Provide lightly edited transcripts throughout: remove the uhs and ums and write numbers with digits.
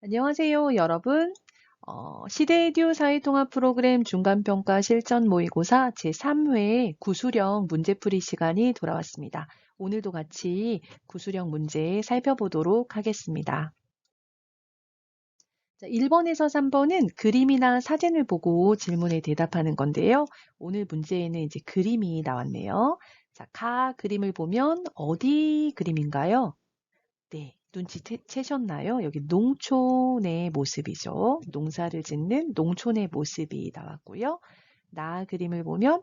안녕하세요, 여러분. 시대에듀 사회통합 프로그램 중간평가 실전 모의고사 제3회 구수령 문제풀이 시간이 돌아왔습니다. 오늘도 같이 구수령 문제 살펴보도록 하겠습니다. 자, 1번에서 3번은 그림이나 사진을 보고 질문에 대답하는 건데요. 오늘 문제에는 이제 그림이 나왔네요. 자, 그림을 보면 어디 그림인가요? 네, 눈치채셨나요? 여기 농촌의 모습이죠. 농사를 짓는 농촌의 모습이 나왔고요. 그림을 보면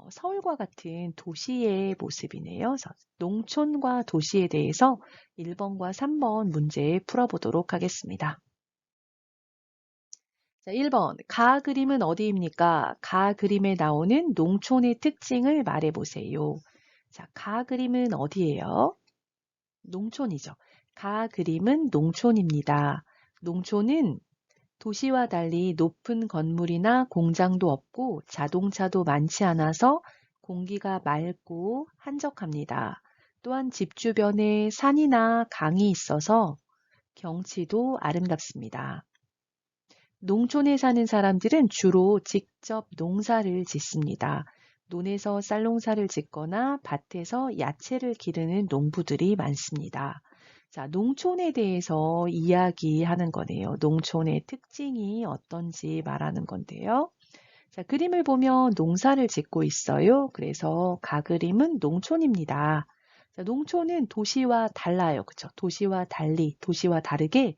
서울과 같은 도시의 모습이네요. 그래서 농촌과 도시에 대해서 1번과 3번 문제 풀어보도록 하겠습니다. 자, 1번. 그림은 어디입니까? 그림에 나오는 농촌의 특징을 말해보세요. 자, 그림은 어디예요? 농촌이죠. 그림은 농촌입니다. 농촌은 도시와 달리 높은 건물이나 공장도 없고 자동차도 많지 않아서 공기가 맑고 한적합니다. 또한 집 주변에 산이나 강이 있어서 경치도 아름답습니다. 농촌에 사는 사람들은 주로 직접 농사를 짓습니다. 논에서 쌀농사를 짓거나 밭에서 야채를 기르는 농부들이 많습니다. 자, 농촌에 대해서 이야기하는 거네요. 농촌의 특징이 어떤지 말하는 건데요. 자, 그림을 보면 농사를 짓고 있어요. 그래서 그림은 농촌입니다. 자, 농촌은 도시와 달라요. 그쵸? 도시와 다르게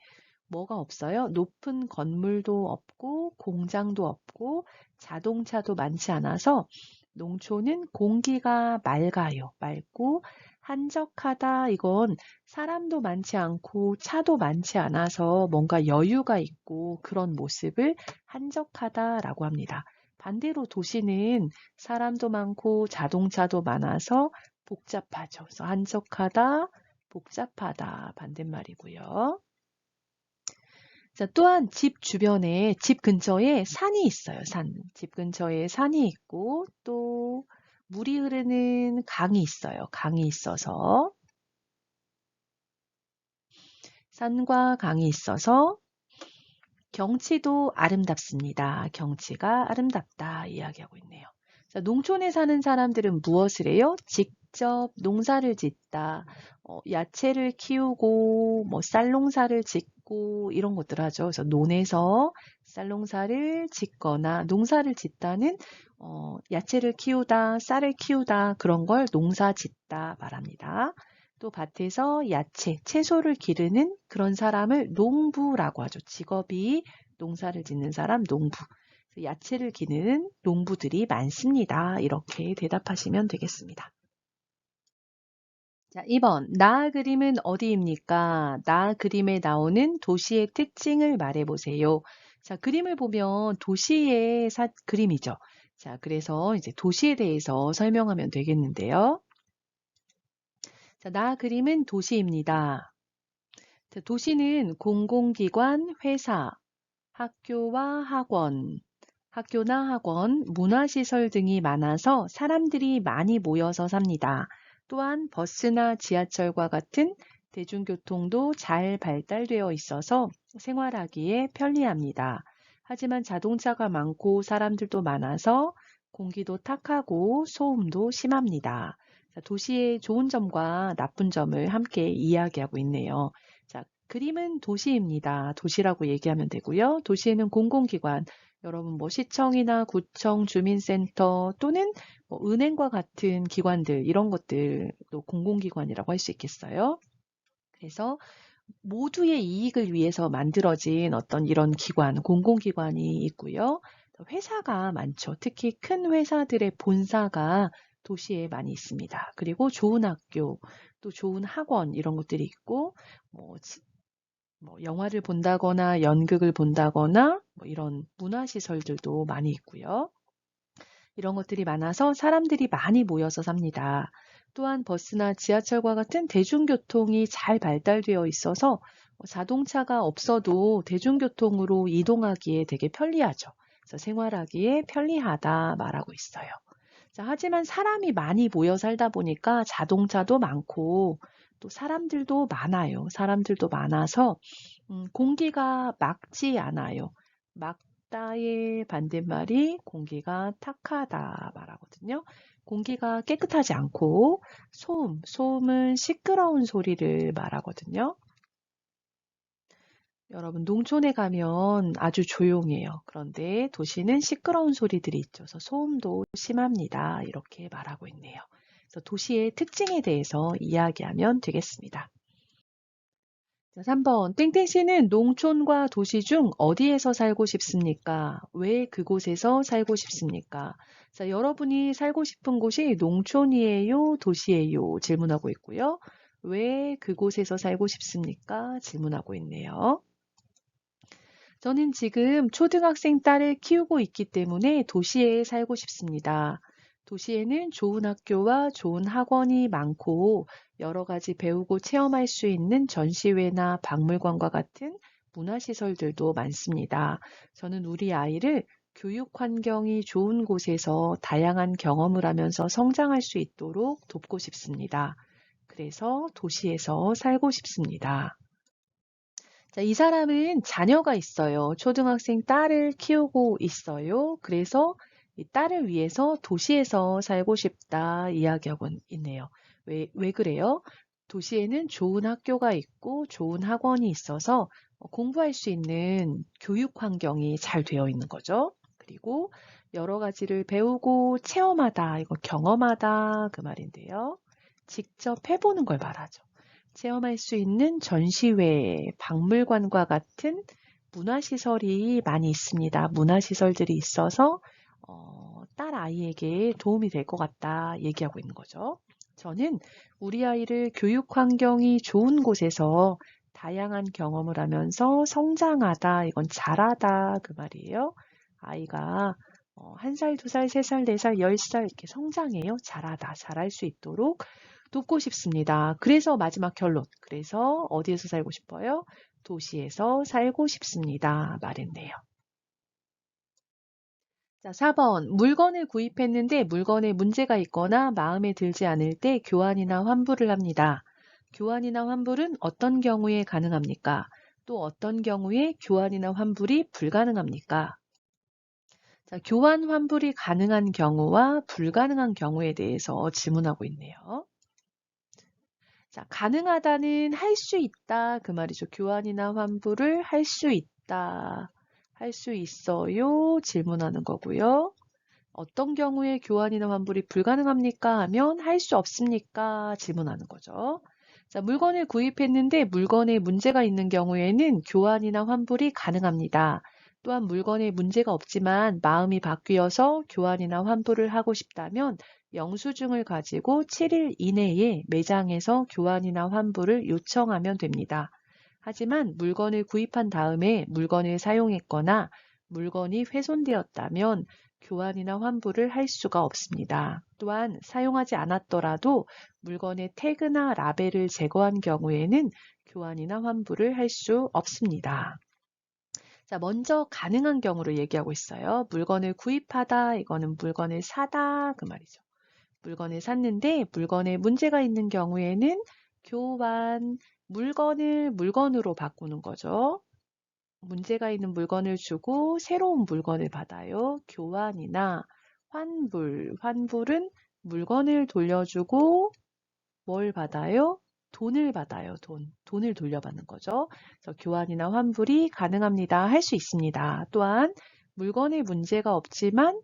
뭐가 없어요? 높은 건물도 없고 공장도 없고 자동차도 많지 않아서 농촌은 공기가 맑아요. 맑고 한적하다. 이건 사람도 많지 않고 차도 많지 않아서 뭔가 여유가 있고 그런 모습을 한적하다라고 합니다. 반대로 도시는 사람도 많고 자동차도 많아서 복잡하죠. 그래서 한적하다, 복잡하다 반대말이고요. 자, 또한 집 근처에 산이 있어요. 집 근처에 산이 있고 또 물이 흐르는 강이 있어요. 강이 있어서 산과 강이 있어서 경치도 아름답습니다. 경치가 아름답다 이야기하고 있네요. 자, 농촌에 사는 사람들은 무엇을 해요? 직접 농사를 짓다, 야채를 키우고, 쌀농사를 짓고, 이런 것들 하죠. 그래서 논에서 쌀농사를 짓거나 농사를 짓다는, 야채를 키우다, 쌀을 키우다, 그런 걸 농사 짓다 말합니다. 또 밭에서 채소를 기르는 그런 사람을 농부라고 하죠. 직업이 농사를 짓는 사람, 농부. 야채를 기르는 농부들이 많습니다. 이렇게 대답하시면 되겠습니다. 자, 2번. 그림은 어디입니까? 그림에 나오는 도시의 특징을 말해보세요. 자, 그림을 보면 도시의 그림이죠. 자, 그래서 이제 도시에 대해서 설명하면 되겠는데요. 자, 그림은 도시입니다. 자, 도시는 공공기관, 회사, 학교나 학원, 문화시설 등이 많아서 사람들이 많이 모여서 삽니다. 또한 버스나 지하철과 같은 대중교통도 잘 발달되어 있어서 생활하기에 편리합니다. 하지만 자동차가 많고 사람들도 많아서 공기도 탁하고 소음도 심합니다. 자, 도시의 좋은 점과 나쁜 점을 함께 이야기하고 있네요. 자, 그림은 도시입니다. 도시라고 얘기하면 되고요. 도시에는 공공기관, 여러분 시청이나 구청, 주민센터 또는 은행과 같은 기관들 이런 것들도 공공기관이라고 할 수 있겠어요. 그래서 모두의 이익을 위해서 만들어진 어떤 이런 기관, 공공기관이 있고요. 회사가 많죠. 특히 큰 회사들의 본사가 도시에 많이 있습니다. 그리고 좋은 학교, 또 좋은 학원 이런 것들이 있고 뭐 영화를 본다거나 연극을 본다거나 이런 문화시설들도 많이 있고요. 이런 것들이 많아서 사람들이 많이 모여서 삽니다. 또한 버스나 지하철과 같은 대중교통이 잘 발달되어 있어서 자동차가 없어도 대중교통으로 이동하기에 되게 편리하죠. 그래서 생활하기에 편리하다 말하고 있어요. 자, 하지만 사람이 많이 모여 살다 보니까 자동차도 많고 또 사람들도 많아요. 사람들도 많아서 공기가 맑지 않아요. 맑다의 반대말이 공기가 탁하다 말하거든요. 공기가 깨끗하지 않고 소음은 시끄러운 소리를 말하거든요. 여러분, 농촌에 가면 아주 조용해요. 그런데 도시는 시끄러운 소리들이 있죠. 그래서 소음도 심합니다. 이렇게 말하고 있네요. 그래서 도시의 특징에 대해서 이야기하면 되겠습니다. 자, 3번. 땡땡 씨는 농촌과 도시 중 어디에서 살고 싶습니까? 왜 그곳에서 살고 싶습니까? 자, 여러분이 살고 싶은 곳이 농촌이에요, 도시예요? 질문하고 있고요. 왜 그곳에서 살고 싶습니까? 질문하고 있네요. 저는 지금 초등학생 딸을 키우고 있기 때문에 도시에 살고 싶습니다. 도시에는 좋은 학교와 좋은 학원이 많고 여러 가지 배우고 체험할 수 있는 전시회나 박물관과 같은 문화시설들도 많습니다. 저는 우리 아이를 교육 환경이 좋은 곳에서 다양한 경험을 하면서 성장할 수 있도록 돕고 싶습니다. 그래서 도시에서 살고 싶습니다. 자, 이 사람은 자녀가 있어요. 초등학생 딸을 키우고 있어요. 그래서 이 딸을 위해서 도시에서 살고 싶다 이야기하고 있네요. 왜 그래요? 도시에는 좋은 학교가 있고 좋은 학원이 있어서 공부할 수 있는 교육 환경이 잘 되어 있는 거죠. 그리고 여러 가지를 배우고 체험하다, 이거 경험하다 그 말인데요. 직접 해보는 걸 말하죠. 체험할 수 있는 전시회, 박물관과 같은 문화시설이 많이 있습니다. 문화시설들이 있어서 딸 아이에게 도움이 될 것 같다 얘기하고 있는 거죠. 저는 우리 아이를 교육 환경이 좋은 곳에서 다양한 경험을 하면서 성장하다, 이건 잘하다 그 말이에요. 아이가 1살, 2살, 3살, 4살, 10살 이렇게 성장해요. 잘하다, 잘할 수 있도록 돕고 싶습니다. 그래서 마지막 결론. 그래서 어디에서 살고 싶어요? 도시에서 살고 싶습니다. 말했네요. 자, 4번. 물건을 구입했는데 물건에 문제가 있거나 마음에 들지 않을 때 교환이나 환불을 합니다. 교환이나 환불은 어떤 경우에 가능합니까? 또 어떤 경우에 교환이나 환불이 불가능합니까? 자, 교환 환불이 가능한 경우와 불가능한 경우에 대해서 질문하고 있네요. 자, 가능하다는 할 수 있다 그 말이죠. 교환이나 환불을 할 수 있다. 할 수 있어요? 질문하는 거고요. 어떤 경우에 교환이나 환불이 불가능합니까? 하면 할 수 없습니까? 질문하는 거죠. 자, 물건을 구입했는데 물건에 문제가 있는 경우에는 교환이나 환불이 가능합니다. 또한 물건에 문제가 없지만 마음이 바뀌어서 교환이나 환불을 하고 싶다면 영수증을 가지고 7일 이내에 매장에서 교환이나 환불을 요청하면 됩니다. 하지만 물건을 구입한 다음에 물건을 사용했거나 물건이 훼손되었다면 교환이나 환불을 할 수가 없습니다. 또한 사용하지 않았더라도 물건의 태그나 라벨을 제거한 경우에는 교환이나 환불을 할 수 없습니다. 자, 먼저 가능한 경우를 얘기하고 있어요. 물건을 구입하다, 이거는 물건을 사다, 그 말이죠. 물건을 샀는데 물건에 문제가 있는 경우에는 교환, 물건을 물건으로 바꾸는 거죠. 문제가 있는 물건을 주고 새로운 물건을 받아요. 교환이나 환불. 환불은 물건을 돌려주고 뭘 받아요? 돈을 받아요. 돈을 돌려받는 거죠. 그래서 교환이나 환불이 가능합니다. 할 수 있습니다. 또한 물건에 문제가 없지만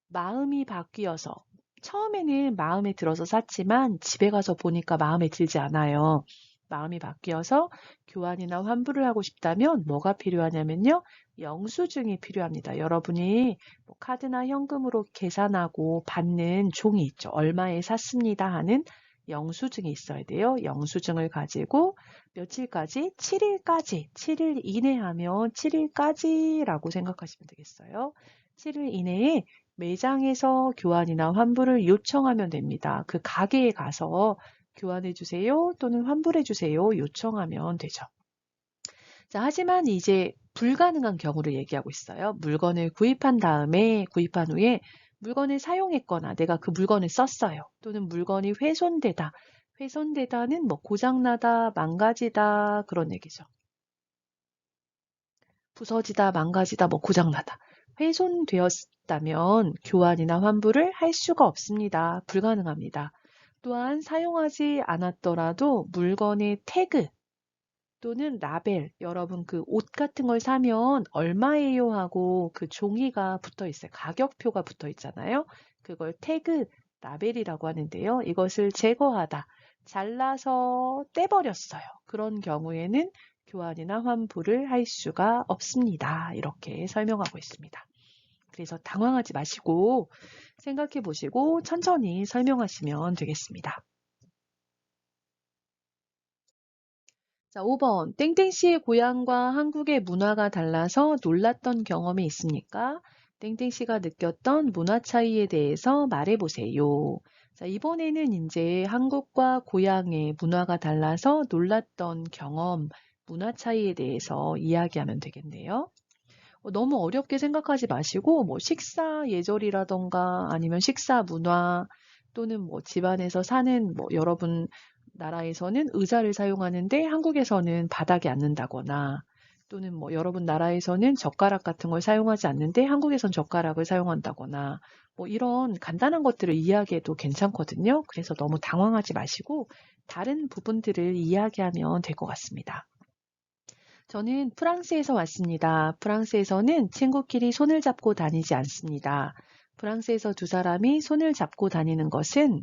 마음이 바뀌어서 처음에는 마음에 들어서 샀지만 집에 가서 보니까 마음에 들지 않아요. 마음이 바뀌어서 교환이나 환불을 하고 싶다면 뭐가 필요하냐면요. 영수증이 필요합니다. 여러분이 뭐 카드나 현금으로 계산하고 받는 종이 있죠. 얼마에 샀습니다 하는 영수증이 있어야 돼요. 영수증을 가지고 며칠까지? 7일까지. 7일 이내 하면 7일까지라고 생각하시면 되겠어요. 7일 이내에 매장에서 교환이나 환불을 요청하면 됩니다. 그 가게에 가서 교환해 주세요 또는 환불해 주세요 요청하면 되죠. 자, 하지만 이제 불가능한 경우를 얘기하고 있어요. 물건을 구입한 후에 물건을 사용했거나 내가 그 물건을 썼어요. 또는 물건이 훼손되다. 훼손되다는 뭐 고장나다, 망가지다 그런 얘기죠. 부서지다, 망가지다, 뭐 고장나다. 훼손되었다면 교환이나 환불을 할 수가 없습니다. 불가능합니다. 또한 사용하지 않았더라도 물건의 태그 또는 라벨, 여러분 그 옷 같은 걸 사면 얼마예요 하고 그 종이가 붙어 있어요. 가격표가 붙어 있잖아요. 그걸 태그, 라벨이라고 하는데요. 이것을 제거하다, 잘라서 떼버렸어요. 그런 경우에는 교환이나 환불을 할 수가 없습니다. 이렇게 설명하고 있습니다. 그래서 당황하지 마시고 생각해 보시고 천천히 설명하시면 되겠습니다. 자, 5번. 땡땡씨의 고향과 한국의 문화가 달라서 놀랐던 경험이 있습니까? 땡땡씨가 느꼈던 문화 차이에 대해서 말해보세요. 자, 이번에는 이제 한국과 고향의 문화가 달라서 놀랐던 경험, 문화 차이에 대해서 이야기하면 되겠네요. 너무 어렵게 생각하지 마시고, 뭐 식사 예절이라던가 아니면 식사 문화 또는 뭐 집안에서 사는 뭐 여러분 나라에서는 의자를 사용하는데 한국에서는 바닥에 앉는다거나 또는 뭐 여러분 나라에서는 젓가락 같은 걸 사용하지 않는데 한국에선 젓가락을 사용한다거나 뭐 이런 간단한 것들을 이야기해도 괜찮거든요. 그래서 너무 당황하지 마시고 다른 부분들을 이야기하면 될 것 같습니다. 저는 프랑스에서 왔습니다. 프랑스에서는 친구끼리 손을 잡고 다니지 않습니다. 프랑스에서 두 사람이 손을 잡고 다니는 것은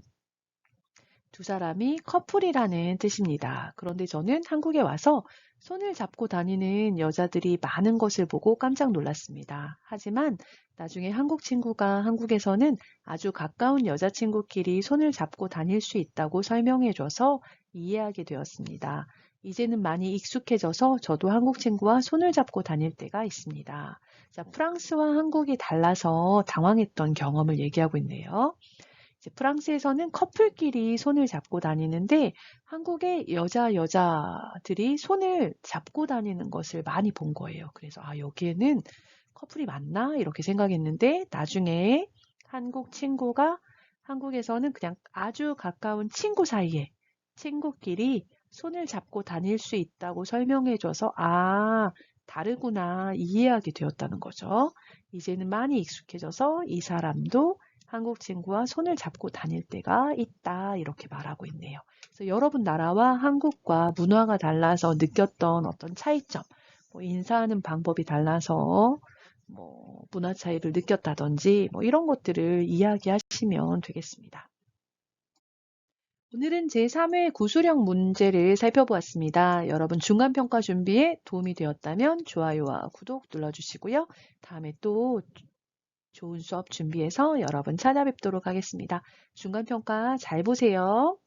두 사람이 커플이라는 뜻입니다. 그런데 저는 한국에 와서 손을 잡고 다니는 여자들이 많은 것을 보고 깜짝 놀랐습니다. 하지만 나중에 한국 친구가 한국에서는 아주 가까운 여자친구끼리 손을 잡고 다닐 수 있다고 설명해줘서 이해하게 되었습니다. 이제는 많이 익숙해져서 저도 한국 친구와 손을 잡고 다닐 때가 있습니다. 자, 프랑스와 한국이 달라서 당황했던 경험을 얘기하고 있네요. 이제 프랑스에서는 커플끼리 손을 잡고 다니는데 한국의 여자들이 손을 잡고 다니는 것을 많이 본 거예요. 그래서 아, 여기에는 커플이 맞나? 이렇게 생각했는데 나중에 한국 친구가 한국에서는 그냥 아주 가까운 친구 사이에 친구끼리 손을 잡고 다닐 수 있다고 설명해줘서 아, 다르구나 이해하게 되었다는 거죠. 이제는 많이 익숙해져서 이 사람도 한국 친구와 손을 잡고 다닐 때가 있다 이렇게 말하고 있네요. 그래서 여러분 나라와 한국과 문화가 달라서 느꼈던 어떤 차이점, 뭐 인사하는 방법이 달라서 뭐 문화 차이를 느꼈다든지 뭐 이런 것들을 이야기하시면 되겠습니다. 오늘은 제3회 구술형 문제를 살펴보았습니다. 여러분 중간평가 준비에 도움이 되었다면 좋아요와 구독 눌러주시고요. 다음에 또 좋은 수업 준비해서 여러분 찾아뵙도록 하겠습니다. 중간평가 잘 보세요.